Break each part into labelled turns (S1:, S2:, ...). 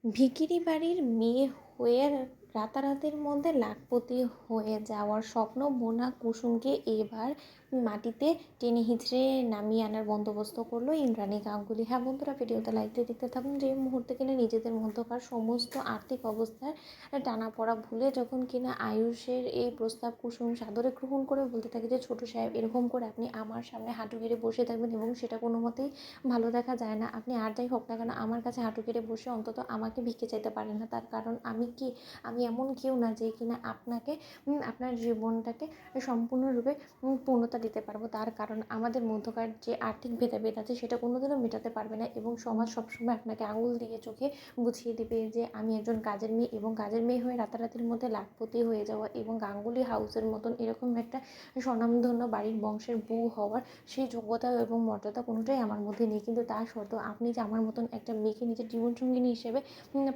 S1: ভিখিরি বাড়ির মেয়ে হয়ে রাতারাতির মধ্যে লাখপতি হয়ে যাওয়ার স্বপ্ন বোনা কুসুমকে এবার মাটিতে টেনে হিঁচড়ে নামিয়ে আনার বন্দোবস্ত করলো ইন্দ্রাণী গাঙ্গুলি। হ্যাঁ বন্ধুরা, ভিডিওতে লাইক দিয়ে দেখতে থাকুন। যে মুহূর্তে কিনা নিজেদের মধ্যকার সমস্ত আর্থিক অবস্থার টানাপড়া ভুলে যখন কিনা আয়ুষের এই প্রস্তাব কুসুম সাদরে গ্রহণ করে বলতে থাকে যে ছোটো সাহেব, এরকম করে আপনি আমার সামনে হাঁটু গেড়ে বসে থাকবেন এবং সেটা কোনো মতেই ভালো দেখা যায় না। আপনি আর যাই হোক না কেন আমার কাছে হাঁটু গেড়ে বসে অন্তত আমাকে ভিক্ষে চাইতে পারেন না। তার কারণ আমি এমন কেউ না যে কিনা আপনাকে আপনার জীবনটাকে সম্পূর্ণরূপে পূর্ণতা দিতে পারবো। তার কারণ আমাদের মধ্যকার যে আর্থিক ভেদাভেদ আছে সেটা কোনোদিনও মেটাতে পারবে না, এবং সমাজ সবসময় আপনাকে আঙুল দিয়ে চোখে বুঝিয়ে দিবে যে আমি একজন কাজের মেয়ে, এবং কাজের মেয়ে হয়ে রাতারাতির মধ্যে লাখপতি হয়ে যাওয়া এবং গাঙ্গুলি হাউসের মতন এরকম একটা স্বনামধন্য বাড়ির বংশের বউ হওয়ার সেই যোগ্যতা এবং মর্যাদা কোনোটাই আমার মধ্যে নেই। কিন্তু তা সত্ত্বেও আপনি যে আমার মতন একটা মেয়েকে নিজের জীবনসঙ্গিনী হিসেবে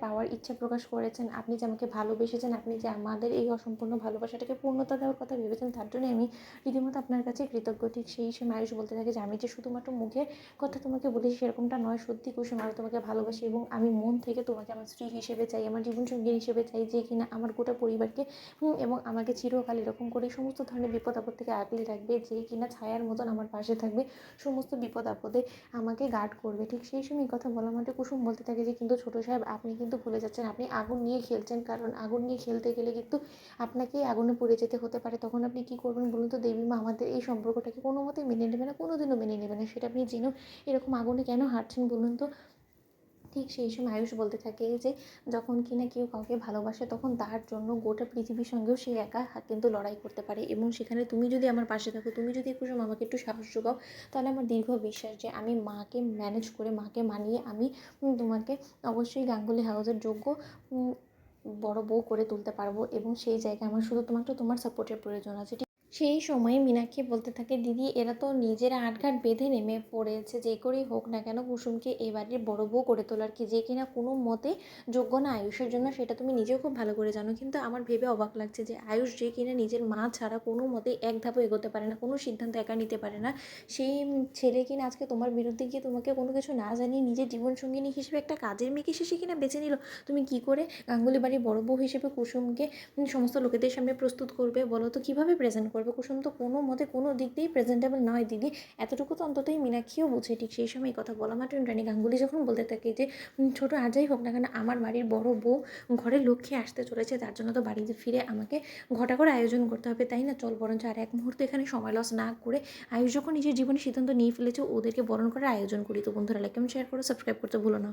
S1: পাওয়ার ইচ্ছা প্রকাশ করেছেন, আপনি যে আমাকে ভালোবেসেছেন, আপনি যে আমাদের এই অসম্পূর্ণ ভালোবাসাটাকে পূর্ণতা দেওয়ার কথা ভেবেছেন, তার জন্য আমি রীতিমতো আপনার কাছে কৃতজ্ঞ। ঠিক সেই সময় আয়ুষ বলতে থাকে যে আমি যে শুধুমাত্র মুখের কথা তোমাকে বলেছি সেরকমটা নয়, সত্যি কুসুম আমি তোমাকে ভালোবাসি এবং আমি মন থেকে তোমাকে আমার স্ত্রী হিসেবে চাই, আমার জীবনসঙ্গী হিসেবে চাই, যে কিনা আমার গোটা পরিবারকে এবং আমাকে চিরকাল এরকম করে সমস্ত ধরনের বিপদ আপদ থেকে আগলে রাখবে, যে কিনা ছায়ার মতন আমার পাশে থাকবে, সমস্ত বিপদ আপদে আমাকে গার্ড করবে। ঠিক সেই সময় এই কথা বলা মাত্র কুসুম বলতে থাকে যে কিন্তু ছোটো সাহেব, আপনি কিন্তু ভুলে যাচ্ছেন, আপনি আগুন নিয়ে খেলছেন, কারণ আগুন নিয়ে খেলতে গেলে কিন্তু আপনাকেই আগুনে পুড়ে যেতে হতে পারে। তখন আপনি কী করবেন বলুন তো? দেবী মা আমাদের এই সম্পর্কটাকে কোনো মতেই মেনে নেবে না, কোনো দিনও মেনে নেবে না। সেটা আপনি জেনেও এরকম আগুনে কেন হাঁটছেন বলুন তো? ঠিক সেই সময় আয়ুষ বলতে থাকে যে যখন কিনা কেউ কাউকে ভালোবাসে তখন তার জন্য গোটা পৃথিবীর সঙ্গেও সে একা কিন্তু লড়াই করতে পারে, এবং সেখানে তুমি যদি আমার পাশে থাকো, তুমি যদি কুসুম আমাকে একটু সাহস যোগাও, তাহলে আমার দীর্ঘ বিশ্বাস যে আমি মাকে ম্যানেজ করে, মাকে মানিয়ে আমি তোমাকে অবশ্যই গাঙ্গুলি হাউসের যোগ্য উম, বড় বউ করে তুলতে পারবো, এবং সেই জায়গায় আমার শুধু তোমার সাপোর্টের প্রয়োজন আছে। সেই সময় মীনাক্ষী বলতে থাকে, দিদি এরা তো নিজেরা আটঘাট বেঁধে নেমে পড়েছে, যে করেই হোক না কেন কুসুমকে এবারের বড় বউ করে তোলার, কি যে কিনা কোনো মতে যোগ্য না আয়ুষের জন্য, সেটা তুমি নিজেও খুব ভালো করে জানো। কিন্তু আমার ভেবে অবাক লাগছে যে আয়ুষ যে কিনা নিজের মা ছাড়া কোনো মতে এক ধাপও এগোতে পারে না, কোনো সিদ্ধান্ত একা নিতে পারে না, সেই ছেলে কিনা আজকে তোমার বিরুদ্ধে গিয়ে তোমাকে কোনো কিছু না জানিয়ে নিজের জীবনসঙ্গিনী হিসেবে একটা কাজের মেয়েকে শেষে কিনা বেছে নিল। তুমি কি করে গাঙ্গুলি বাড়ির বড় বউ হিসেবে কুসুমকে সমস্ত লোকেদের সামনে প্রস্তুত করবে বলো তো? কীভাবে প্রেজেন্ট করবে? কুসুম তো কোনো মতে কোনো দিক দিয়েই প্রেজেন্টেবল নয় দিদি, এতটুকু তো অন্ততই মীনাক্ষীও বুঝে। ঠিক সেই সময় কথা বলা মাত্র রানী গাঙ্গুলি যখন বলতে থাকে যে ছোটো আর যাই হোক না কেন আমার বাড়ির বড় বউ ঘরের লক্ষ্যে আসতে চলেছে, তার জন্য তো বাড়িতে ফিরে আমাকে ঘটা করে আয়োজন করতে হবে, তাই না? চল বরঞ্চ আর এক মুহূর্তে এখানে সময় লস না করে আয়ুষ যখন নিজের জীবনে সিদ্ধান্ত নিয়ে ফেলেছে, ওদেরকে বরণ করার আয়োজন করি। তো বন্ধুরা, লাইক কমেন্ট শেয়ার করো, সাবস্ক্রাইব করতে ভুলো না।